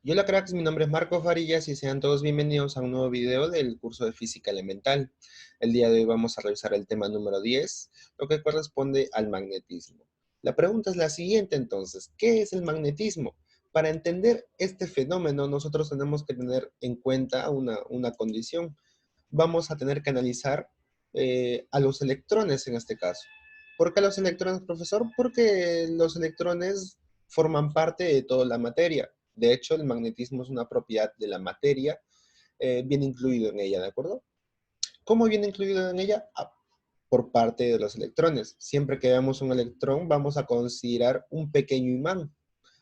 Y hola cracks, mi nombre es Marcos Varillas y sean todos bienvenidos a un nuevo video del curso de Física Elemental. El día de hoy vamos a revisar el tema número 10, lo que corresponde al magnetismo. La pregunta es la siguiente entonces, ¿qué es el magnetismo? Para entender este fenómeno nosotros tenemos que tener en cuenta una condición. Vamos a tener que analizar a los electrones en este caso. ¿Por qué los electrones, profesor? Porque los electrones forman parte de toda la materia. De hecho, el magnetismo es una propiedad de la materia, viene incluido en ella, ¿de acuerdo? ¿Cómo viene incluido en ella? Por parte de los electrones. Siempre que veamos un electrón, vamos a considerar un pequeño imán.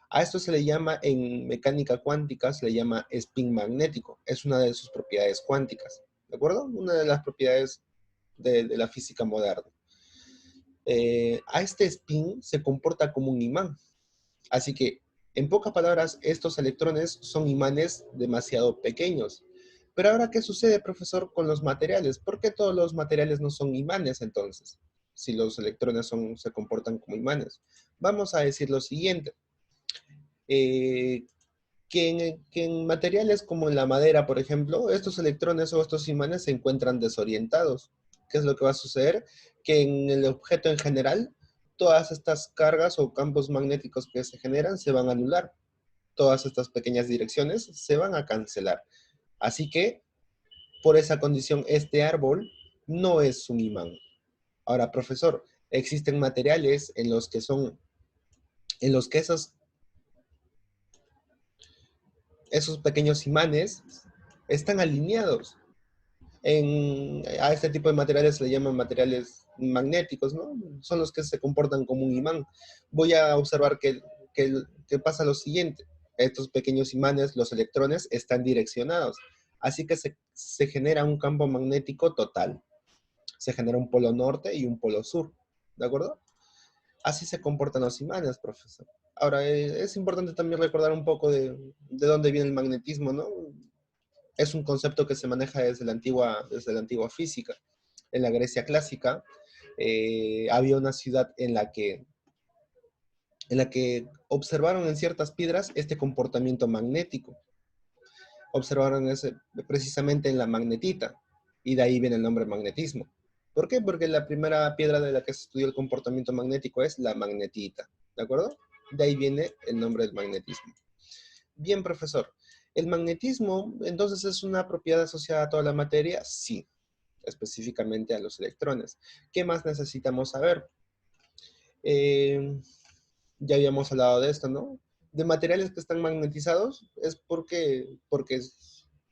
A esto se le llama, en mecánica cuántica, se le llama spin magnético. Es una de sus propiedades cuánticas, ¿de acuerdo? Una de las propiedades de la física moderna. A este spin se comporta como un imán. Así que, en pocas palabras, estos electrones son imanes demasiado pequeños. Pero ahora, ¿qué sucede, profesor, con los materiales? ¿Por qué todos los materiales no son imanes entonces? Si los electrones se comportan como imanes. Vamos a decir lo siguiente. Eh, que en materiales como en la madera, por ejemplo, estos electrones o estos imanes se encuentran desorientados. ¿Qué es lo que va a suceder? Que en el objeto en general, todas estas cargas o campos magnéticos que se generan se van a anular. Todas estas pequeñas direcciones se van a cancelar. Así que, por esa condición, este árbol no es un imán. Ahora, profesor, existen materiales en los que esos pequeños imanes están alineados. A este tipo de materiales se le llaman materiales magnéticos, ¿no? Son los que se comportan como un imán. Voy a observar que pasa lo siguiente. Estos pequeños imanes, los electrones, están direccionados. Así que se genera un campo magnético total. Se genera un polo norte y un polo sur. ¿De acuerdo? Así se comportan los imanes, profesor. Ahora, es importante también recordar un poco de dónde viene el magnetismo, ¿no? Es un concepto que se maneja desde la antigua física. En la Grecia clásica había una ciudad en la que observaron en ciertas piedras este comportamiento magnético. Observaron precisamente en la magnetita, y de ahí viene el nombre magnetismo. ¿Por qué? Porque la primera piedra de la que se estudió el comportamiento magnético es la magnetita, ¿de acuerdo? De ahí viene el nombre del magnetismo. Bien, profesor. ¿El magnetismo entonces es una propiedad asociada a toda la materia? Sí, específicamente a los electrones. ¿Qué más necesitamos saber? Eh, ya habíamos hablado de esto, ¿no? De materiales que están magnetizados es porque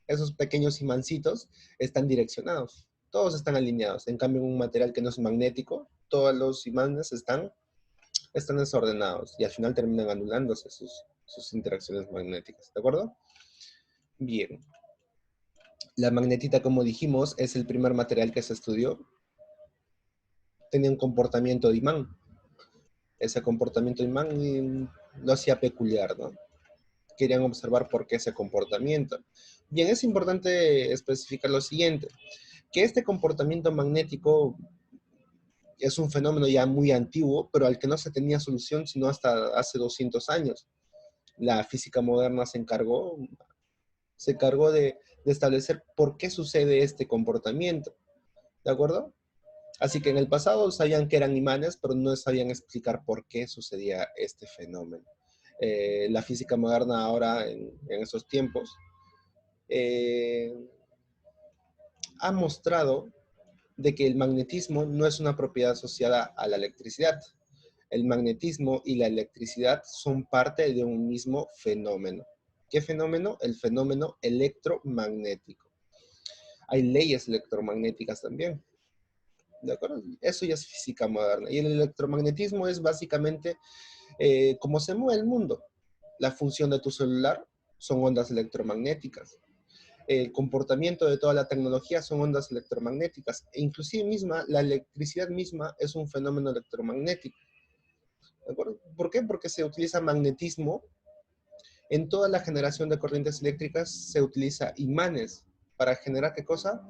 esos pequeños imancitos están direccionados. Todos están alineados. En cambio, en un material que no es magnético, todos los imanes están desordenados y al final terminan anulándose sus interacciones magnéticas. ¿De acuerdo? Bien. La magnetita, como dijimos, es el primer material que se estudió. Tenía un comportamiento de imán. Ese comportamiento de imán lo hacía peculiar, ¿no? Querían observar por qué ese comportamiento. Bien, es importante especificar lo siguiente, que este comportamiento magnético es un fenómeno ya muy antiguo, pero al que no se tenía solución sino hasta hace 200 años. La física moderna se encargó de establecer por qué sucede este comportamiento, ¿de acuerdo? Así que en el pasado sabían que eran imanes, pero no sabían explicar por qué sucedía este fenómeno. La física moderna ahora, en esos tiempos, eh, ha mostrado de que el magnetismo no es una propiedad asociada a la electricidad. El magnetismo y la electricidad son parte de un mismo fenómeno. ¿Qué fenómeno? El fenómeno electromagnético. Hay leyes electromagnéticas también. ¿De acuerdo? Eso ya es física moderna. Y el electromagnetismo es básicamente cómo se mueve el mundo. La función de tu celular son ondas electromagnéticas. El comportamiento de toda la tecnología son ondas electromagnéticas. E inclusive la electricidad misma es un fenómeno electromagnético. ¿De acuerdo? ¿Por qué? Porque se utiliza magnetismo. En toda la generación de corrientes eléctricas se utiliza imanes para generar qué cosa.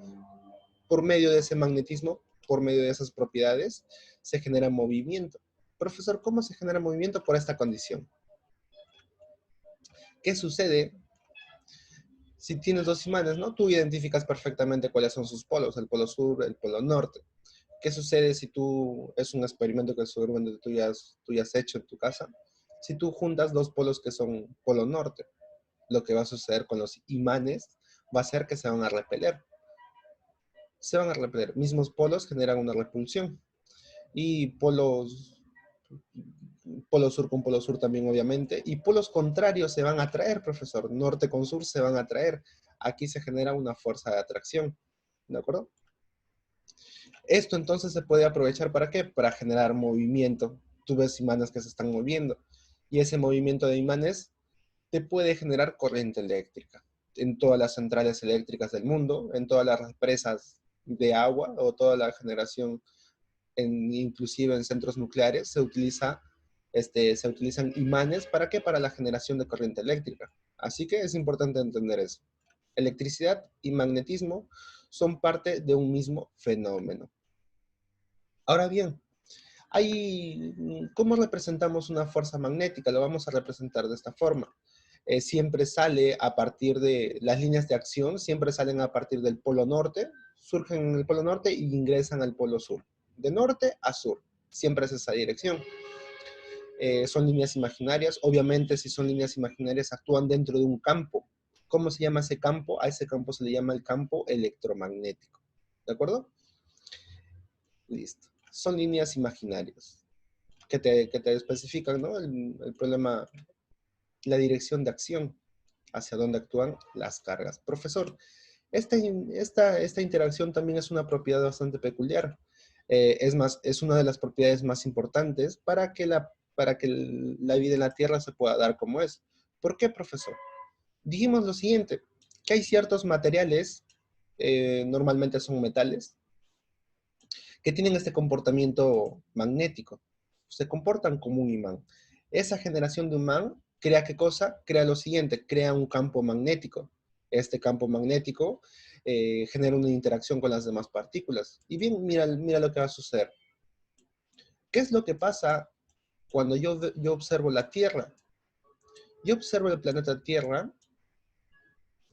Por medio de ese magnetismo, por medio de esas propiedades, se genera movimiento. Profesor, ¿cómo se genera movimiento? Por esta condición. ¿Qué sucede? Si tienes dos imanes, ¿no? Tú identificas perfectamente cuáles son sus polos, el polo sur, el polo norte. ¿Qué sucede si tú, es un experimento que seguramente tú ya has hecho en tu casa, si tú juntas dos polos que son polo norte? Lo que va a suceder con los imanes va a ser que se van a repeler. Se van a repeler. Mismos polos generan una repulsión. Y polo sur con polo sur también, obviamente. Y polos contrarios se van a atraer, profesor. Norte con sur se van a atraer. Aquí se genera una fuerza de atracción. ¿De acuerdo? Esto entonces se puede aprovechar ¿para qué? Para generar movimiento. Tú ves imanes que se están moviendo. Y ese movimiento de imanes te puede generar corriente eléctrica en todas las centrales eléctricas del mundo, en todas las represas de agua o toda la generación, inclusive en centros nucleares, se utilizan imanes. ¿Para qué? Para la generación de corriente eléctrica. Así que es importante entender eso. Electricidad y magnetismo son parte de un mismo fenómeno. Ahora bien, ¿cómo representamos una fuerza magnética? Lo vamos a representar de esta forma. Siempre sale a partir de las líneas de acción, siempre salen a partir del polo norte, surgen en el polo norte y ingresan al polo sur. De norte a sur, siempre es esa dirección. Son líneas imaginarias. Obviamente, si son líneas imaginarias, actúan dentro de un campo. ¿Cómo se llama ese campo? A ese campo se le llama el campo electromagnético. ¿De acuerdo? Listo. Son líneas imaginarias que te especifican, ¿no? El problema, la dirección de acción, hacia dónde actúan las cargas. Profesor, esta interacción también es una propiedad bastante peculiar. Es más, es una de las propiedades más importantes para que la vida en la Tierra se pueda dar como es. ¿Por qué, profesor? Dijimos lo siguiente, que hay ciertos materiales, normalmente son metales, que tienen este comportamiento magnético. Se comportan como un imán. Esa generación de un imán crea ¿qué cosa? Crea lo siguiente, crea un campo magnético. Este campo magnético genera una interacción con las demás partículas. Y bien, mira lo que va a suceder. ¿Qué es lo que pasa cuando yo observo la Tierra? Yo observo el planeta Tierra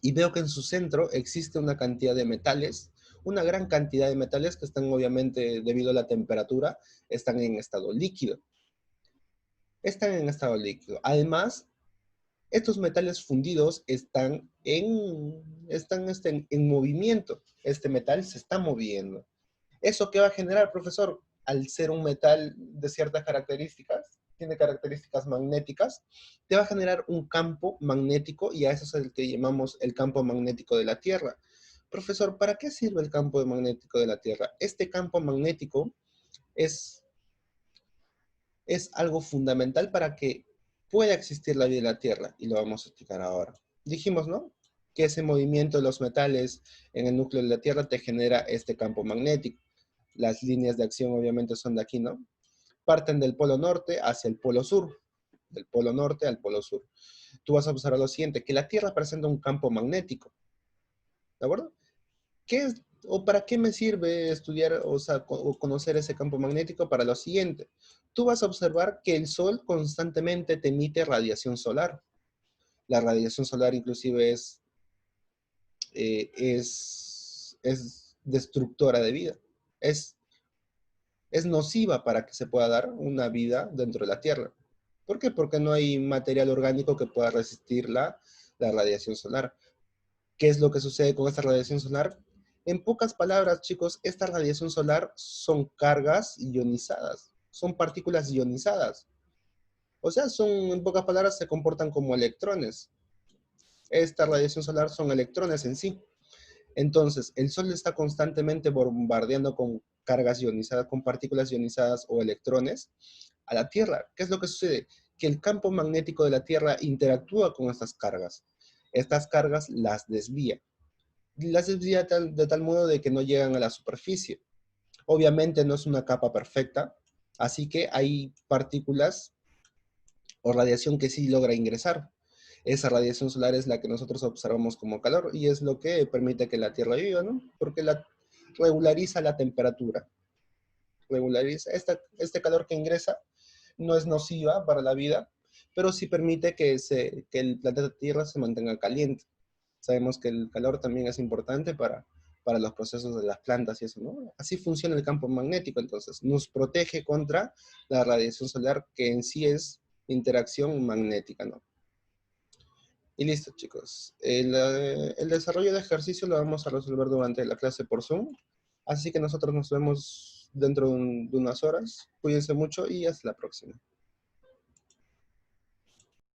y veo que en su centro existe una cantidad de metales, una gran cantidad de metales que están obviamente, debido a la temperatura, están en estado líquido. Están en estado líquido. Además, estos metales fundidos están en movimiento. Este metal se está moviendo. ¿Eso qué va a generar, profesor? Al ser un metal de ciertas características, tiene características magnéticas, te va a generar un campo magnético y a eso es el que llamamos el campo magnético de la Tierra. Profesor, ¿para qué sirve el campo magnético de la Tierra? Este campo magnético es, es algo fundamental para que pueda existir la vida en la Tierra y lo vamos a explicar ahora. Dijimos, ¿no? Que ese movimiento de los metales en el núcleo de la Tierra te genera este campo magnético. Las líneas de acción obviamente son de aquí, ¿no? Parten del polo norte hacia el polo sur, del polo norte al polo sur. Tú vas a observar lo siguiente, que la Tierra presenta un campo magnético, ¿de acuerdo? ¿Qué es, o para qué me sirve estudiar o conocer ese campo magnético? Para lo siguiente, tú vas a observar que el Sol constantemente te emite radiación solar. La radiación solar inclusive es destructora de vida. Es es nociva para que se pueda dar una vida dentro de la Tierra. ¿Por qué? Porque no hay material orgánico que pueda resistir la radiación solar. ¿Qué es lo que sucede con esta radiación solar? En pocas palabras, chicos, esta radiación solar son cargas ionizadas, son partículas ionizadas. O sea, en pocas palabras, se comportan como electrones. Esta radiación solar son electrones en sí. Entonces, el Sol está constantemente bombardeando con cargas ionizadas, con partículas ionizadas o electrones a la Tierra. ¿Qué es lo que sucede? Que el campo magnético de la Tierra interactúa con estas cargas. Estas cargas las desvía. Las desvía de tal modo de que no llegan a la superficie. Obviamente no es una capa perfecta, así que hay partículas o radiación que sí logra ingresar. Esa radiación solar es la que nosotros observamos como calor y es lo que permite que la Tierra viva, ¿no? Porque regulariza la temperatura. Regulariza este calor que ingresa, no es nociva para la vida, pero sí permite que el planeta Tierra se mantenga caliente. Sabemos que el calor también es importante para los procesos de las plantas y eso, ¿no? Así funciona el campo magnético, entonces nos protege contra la radiación solar, que en sí es interacción magnética, ¿no? Y listo, chicos. El desarrollo de ejercicio lo vamos a resolver durante la clase por Zoom. Así que nosotros nos vemos dentro de unas horas. Cuídense mucho y hasta la próxima.